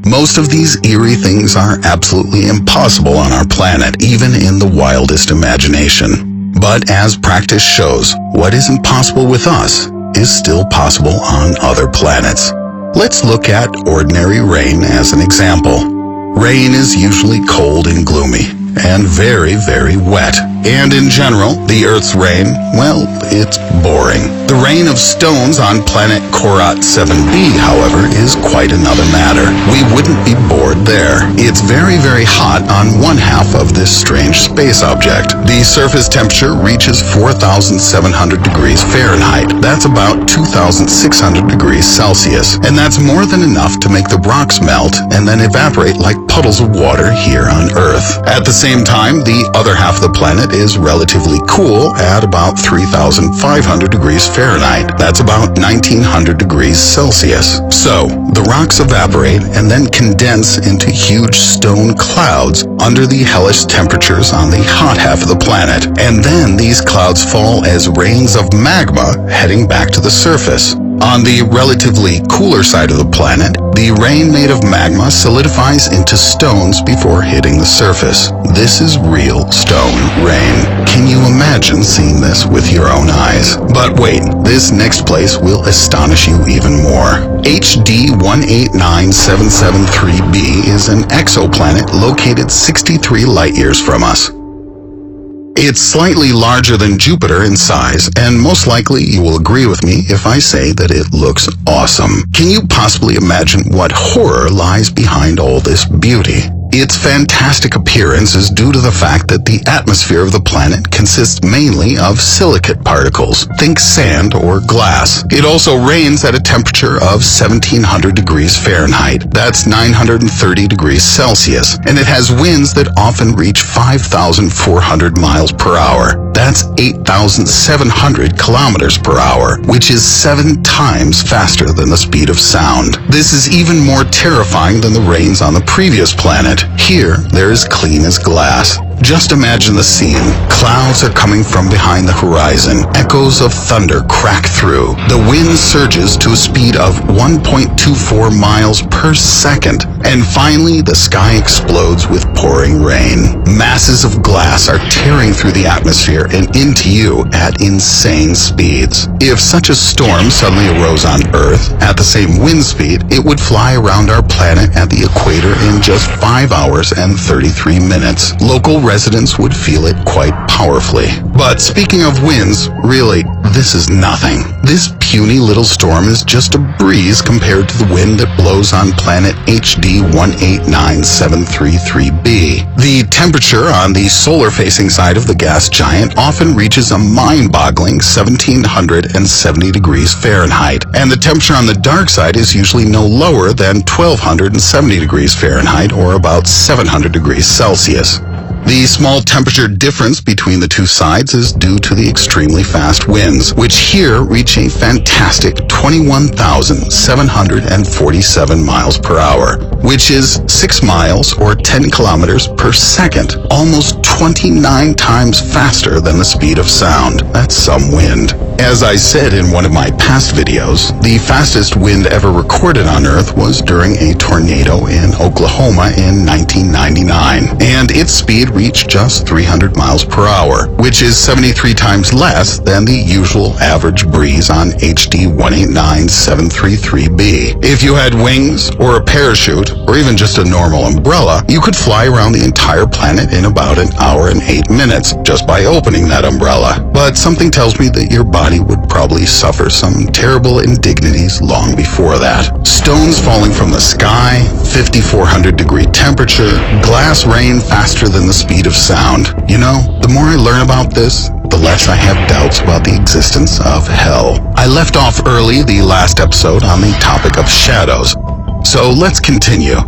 Most of these eerie things are absolutely impossible on our planet, even in the wildest imagination. But as practice shows, what isn't possible with us is still possible on other planets. Let's look at ordinary rain as an example. Rain is usually cold and gloomy, and very, very wet. And in general, the Earth's rain, well, it's boring. The rain of stones on planet Korat 7b, however, is quite another matter. We wouldn't be bored there. It's very, very hot on one half of this strange space object. The surface temperature reaches 4,700 degrees Fahrenheit. That's about 2,600 degrees Celsius. And that's more than enough to make the rocks melt and then evaporate like puddles of water here on Earth. At the same time, the other half of the planet is relatively cool at about 3,500 degrees Fahrenheit. That's about 1,900 degrees Celsius. So, the rocks evaporate and then condense into huge stone clouds under the hellish temperatures on the hot half of the planet. And then these clouds fall as rains of magma heading back to the surface. On the relatively cooler side of the planet, the rain made of magma solidifies into stones before hitting the surface. This is real stone rain. Can you imagine seeing this with your own eyes? But wait, this next place will astonish you even more. HD 189773b is an exoplanet located 63 light-years from us. It's slightly larger than Jupiter in size, and most likely you will agree with me if I say that it looks awesome. Can you possibly imagine what horror lies behind all this beauty? Its fantastic appearance is due to the fact that the atmosphere of the planet consists mainly of silicate particles. Think sand or glass. It also rains at a temperature of 1,700 degrees Fahrenheit. That's 930 degrees Celsius. And it has winds that often reach 5,400 miles per hour. That's 8,700 kilometers per hour, which is 7 times faster than the speed of sound. This is even more terrifying than the rains on the previous planet. Here, they're as clean as glass. Just imagine the scene. Clouds are coming from behind the horizon. Echoes of thunder crack through. The wind surges to a speed of 1.24 miles per second. And finally, the sky explodes with pouring rain. Masses of glass are tearing through the atmosphere and into you at insane speeds. If such a storm suddenly arose on Earth at the same wind speed, it would fly around our planet at the equator in just 5 hours and 33 minutes. Local residents would feel it quite powerfully. But speaking of winds, really, this is nothing. This puny little storm is just a breeze compared to the wind that blows on planet HD 189733b. The temperature on the solar-facing side of the gas giant often reaches a mind-boggling 1,770 degrees Fahrenheit, and the temperature on the dark side is usually no lower than 1,270 degrees Fahrenheit, or about 700 degrees Celsius. The small temperature difference between the two sides is due to the extremely fast winds, which here reach a fantastic 21,747 miles per hour, which is 6 miles or 10 kilometers per second, almost 29 times faster than the speed of sound. That's some wind. As I said in one of my past videos, the fastest wind ever recorded on Earth was during a tornado in Oklahoma in 1999, and its speed reached just 300 miles per hour, which is 73 times less than the usual average breeze on HD 189733b. If you had wings, or a parachute, or even just a normal umbrella, you could fly around the entire planet in about an hour and 8 minutes just by opening that umbrella. But something tells me that your body would probably suffer some terrible indignities long before that. Stones falling from the sky, 5,400 degree temperature, glass rain faster than the speed of sound. You know, the more I learn about this, the less I have doubts about the existence of hell. I left off early the last episode on the topic of shadows, so let's continue.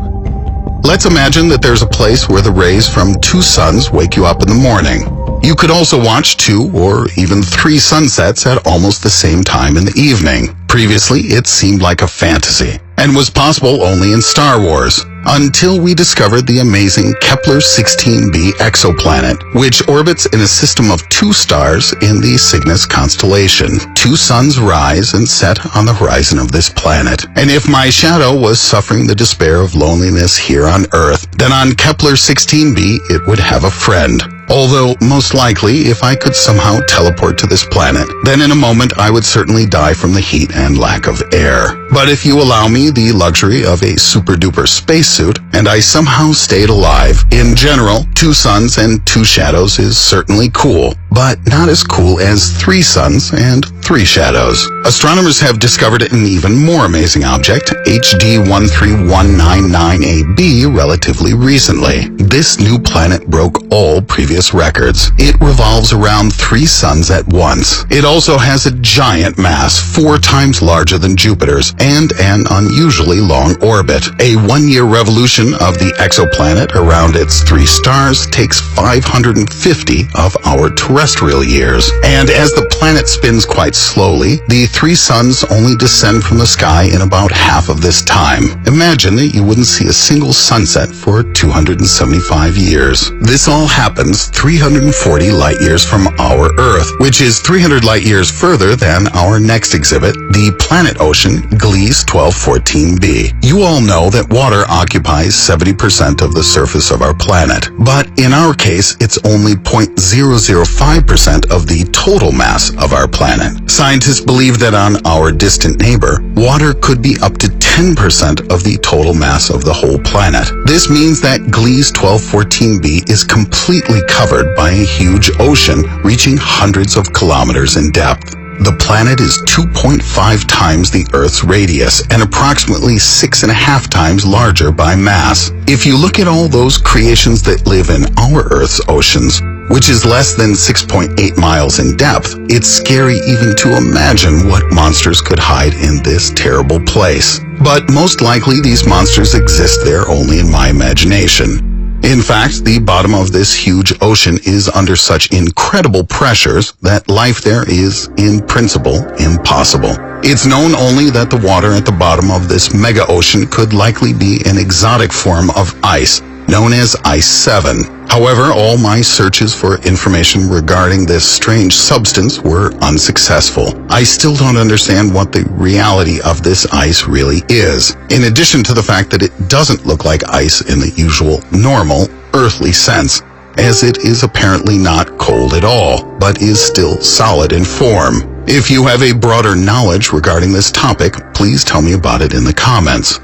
Let's imagine that there's a place where the rays from 2 suns wake you up in the morning. You could also watch 2 or even 3 sunsets at almost the same time in the evening. Previously, it seemed like a fantasy, and was possible only in Star Wars. until we discovered the amazing Kepler-16b exoplanet, which orbits in a system of 2 stars in the Cygnus constellation. 2 suns rise and set on the horizon of this planet. And if my shadow was suffering the despair of loneliness here on Earth, then on Kepler-16b it would have a friend. Although, most likely, if I could somehow teleport to this planet, then in a moment I would certainly die from the heat and lack of air. But if you allow me the luxury of a super-duper spacesuit, and I somehow stayed alive, in general, 2 suns and 2 shadows is certainly cool, but not as cool as 3 suns and 3 shadows. Astronomers have discovered an even more amazing object, HD 13199AB, relatively recently. This new planet broke all previous records. It revolves around 3 suns at once. It also has a giant mass, 4 times larger than Jupiter's, and an unusually long orbit. A 1-year revolution of the exoplanet around its 3 stars takes 550 of our terrestrial years. And as the planet spins quite slowly, the 3 suns only descend from the sky in about half of this time. Imagine that you wouldn't see a single sunset for 275 years. This all happens 340 light years from our Earth, which is 300 light years further than our next exhibit, the planet ocean Gliese 1214b. You all know that water occupies 70% of the surface of our planet, but in our case, it's only 0.005% of the total mass of our planet. Scientists believe that on our distant neighbor, water could be up to 10% of the total mass of the whole planet. This means that Gliese 1214b is completely covered by a huge ocean reaching hundreds of kilometers in depth. The planet is 2.5 times the Earth's radius and approximately 6.5 times larger by mass. If you look at all those creations that live in our Earth's oceans, which is less than 6.8 miles in depth, it's scary even to imagine what monsters could hide in this terrible place. But most likely these monsters exist there only in my imagination. In fact, the bottom of this huge ocean is under such incredible pressures that life there is, in principle, impossible. It's known only that the water at the bottom of this mega ocean could likely be an exotic form of ice, known as Ice 7. However, all my searches for information regarding this strange substance were unsuccessful. I still don't understand what the reality of this ice really is, in addition to the fact that it doesn't look like ice in the usual, normal, earthly sense, as it is apparently not cold at all, but is still solid in form. If you have a broader knowledge regarding this topic, please tell me about it in the comments.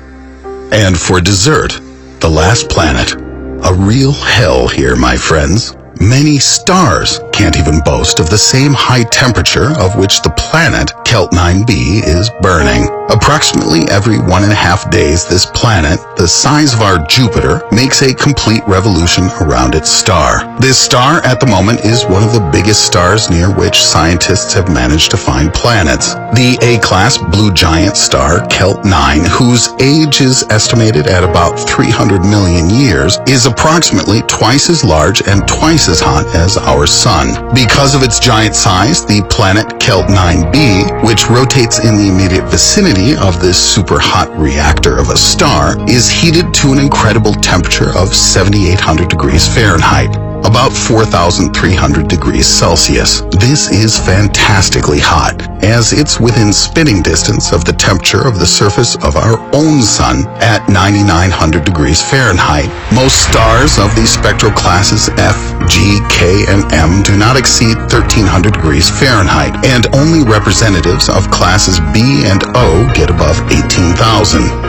And for dessert, the last planet. A real hell here, my friends. Many stars can't even boast of the same high temperature of which the planet Kelt 9b is burning. Approximately every 1.5 days, this planet, the size of our Jupiter, makes a complete revolution around its star. This star at the moment is one of the biggest stars near which scientists have managed to find planets. The A-class blue giant star Kelt 9, whose age is estimated at about 300 million years, is approximately twice as large and twice as hot as our sun. Because of its giant size, the planet Kelt 9b, which rotates in the immediate vicinity of this super hot reactor of a star, is heated to an incredible temperature of 7,800 degrees Fahrenheit, about 4,300 degrees Celsius. This is fantastically hot, as it's within spitting distance of the temperature of the surface of our own sun at 9,900 degrees Fahrenheit. Most stars of the spectral classes F, G, K, and M do not exceed 1,300 degrees Fahrenheit, and only representatives of classes B and O get above 18,000.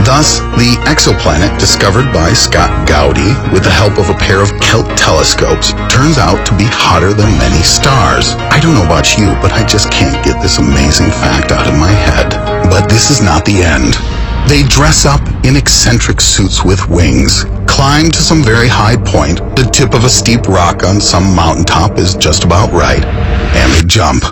Thus, the exoplanet discovered by Scott Gowdy with the help of a pair of Kelt telescopes turns out to be hotter than many stars. I don't know about you, but I just can't get this amazing fact out of my head. But this is not the end. They dress up in eccentric suits with wings, climb to some very high point, the tip of a steep rock on some mountaintop is just about right, and they jump.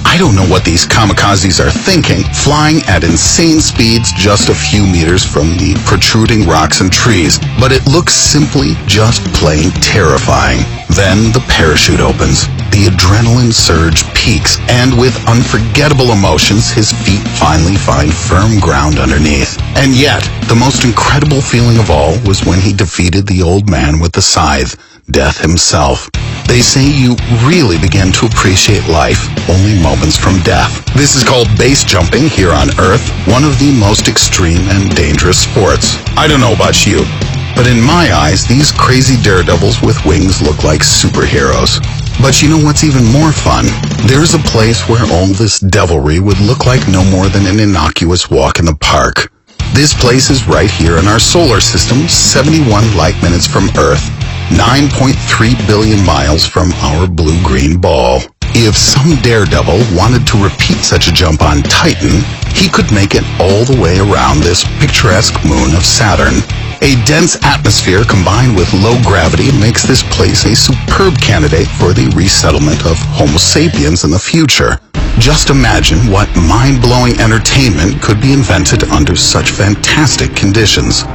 I don't know what these kamikazes are thinking, flying at insane speeds just a few meters from the protruding rocks and trees, but it looks simply just plain terrifying. Then the parachute opens, the adrenaline surge peaks, and with unforgettable emotions, his feet finally find firm ground underneath. And yet, the most incredible feeling of all was when he defeated the old man with the scythe, Death himself. They say you really begin to appreciate life only moments from death. This is called base jumping here on Earth, one of the most extreme and dangerous sports. I don't know about you, but in my eyes, these crazy daredevils with wings look like superheroes. But you know what's even more fun? There's a place where all this devilry would look like no more than an innocuous walk in the park. This place is right here in our solar system, 71 light minutes from Earth, 9.3 billion miles from our blue-green ball. If some daredevil wanted to repeat such a jump on Titan, he could make it all the way around this picturesque moon of Saturn. A dense atmosphere combined with low gravity makes this place a superb candidate for the resettlement of Homo sapiens in the future. Just imagine what mind-blowing entertainment could be invented under such fantastic conditions.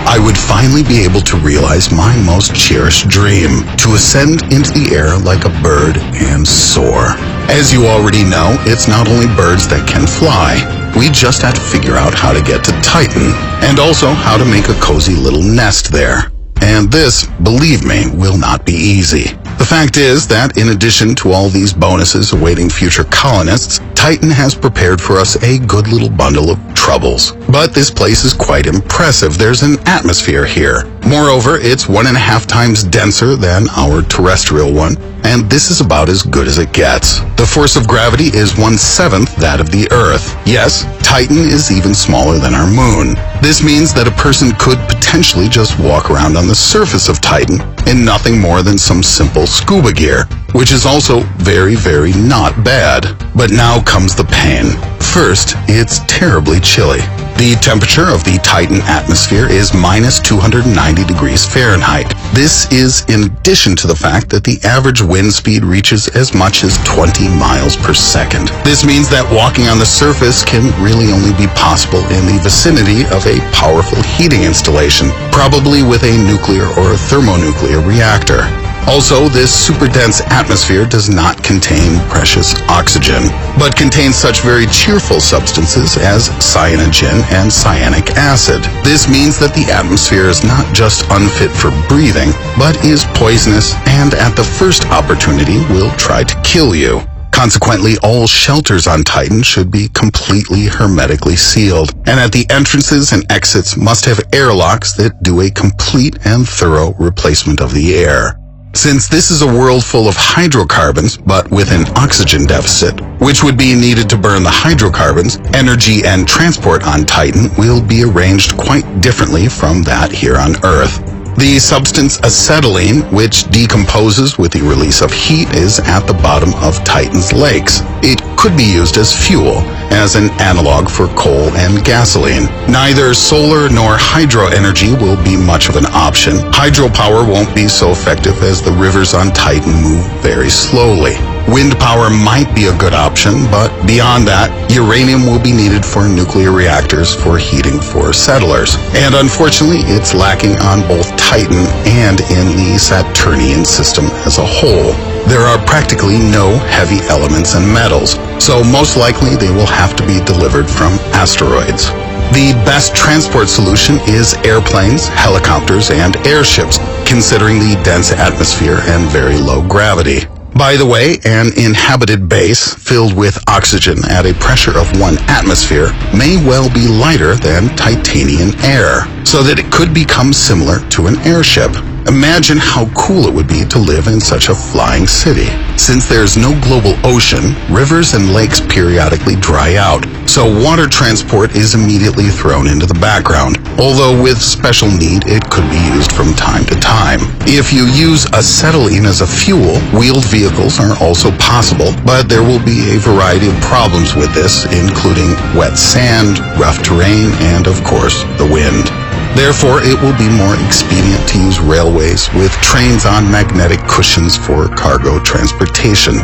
I would finally be able to realize my most cherished dream, to ascend into the air like a bird and soar. As you already know, it's not only birds that can fly. We just have to figure out how to get to Titan, and also how to make a cozy little nest there. And this, believe me, will not be easy. The fact is that in addition to all these bonuses awaiting future colonists, Titan has prepared for us a good little bundle of troubles. But this place is quite impressive. There's an atmosphere here. Moreover, it's 1.5 times denser than our terrestrial one, and this is about as good as it gets. The force of gravity is 1/7 that of the Earth. Yes, Titan is even smaller than our moon. This means that a person could potentially just walk around on the surface of Titan in nothing more than some simple scuba gear, which is also very, very not bad. But now comes the pain. First, it's terribly chilly. The temperature of the Titan atmosphere is minus 290 degrees Fahrenheit. This is in addition to the fact that the average wind speed reaches as much as 20 miles per second. This means that walking on the surface can really only be possible in the vicinity of a powerful heating installation, probably with a nuclear or thermonuclear reactor. Also, this super dense atmosphere does not contain precious oxygen, but contains such very cheerful substances as cyanogen and cyanic acid. This means that the atmosphere is not just unfit for breathing, but is poisonous and at the first opportunity will try to kill you. Consequently, all shelters on Titan should be completely hermetically sealed, and at the entrances and exits must have airlocks that do a complete and thorough replacement of the air. Since this is a world full of hydrocarbons, but with an oxygen deficit, which would be needed to burn the hydrocarbons, energy and transport on Titan will be arranged quite differently from that here on Earth. The substance acetylene, which decomposes with the release of heat, is at the bottom of Titan's lakes. It could be used as fuel, as an analog for coal and gasoline. Neither solar nor hydro energy will be much of an option. Hydropower won't be so effective as the rivers on Titan move very slowly. Wind power might be a good option, but beyond that, uranium will be needed for nuclear reactors for heating for settlers. And unfortunately, it's lacking on both Titan and in the Saturnian system as a whole. There are practically no heavy elements and metals, so most likely they will have to be delivered from asteroids. The best transport solution is airplanes, helicopters, and airships, considering the dense atmosphere and very low gravity. By the way, an inhabited base filled with oxygen at a pressure of 1 atmosphere may well be lighter than Titanian air, so that it could become similar to an airship. Imagine how cool it would be to live in such a flying city. Since there's no global ocean, rivers and lakes periodically dry out, so water transport is immediately thrown into the background, although with special need it could be used from time to time. If you use acetylene as a fuel, wheeled vehicles are also possible, but there will be a variety of problems with this, including wet sand, rough terrain, and of course, the wind. Therefore, it will be more expedient to use railways with trains on magnetic cushions for cargo transportation.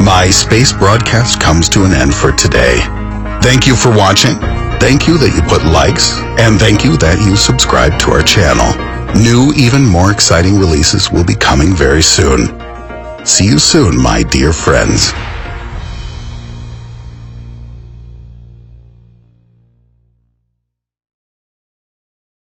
My space broadcast comes to an end for today. Thank you for watching. Thank you that you put likes, and thank you that you subscribe to our channel. New, even more exciting releases will be coming very soon. See you soon, my dear friends.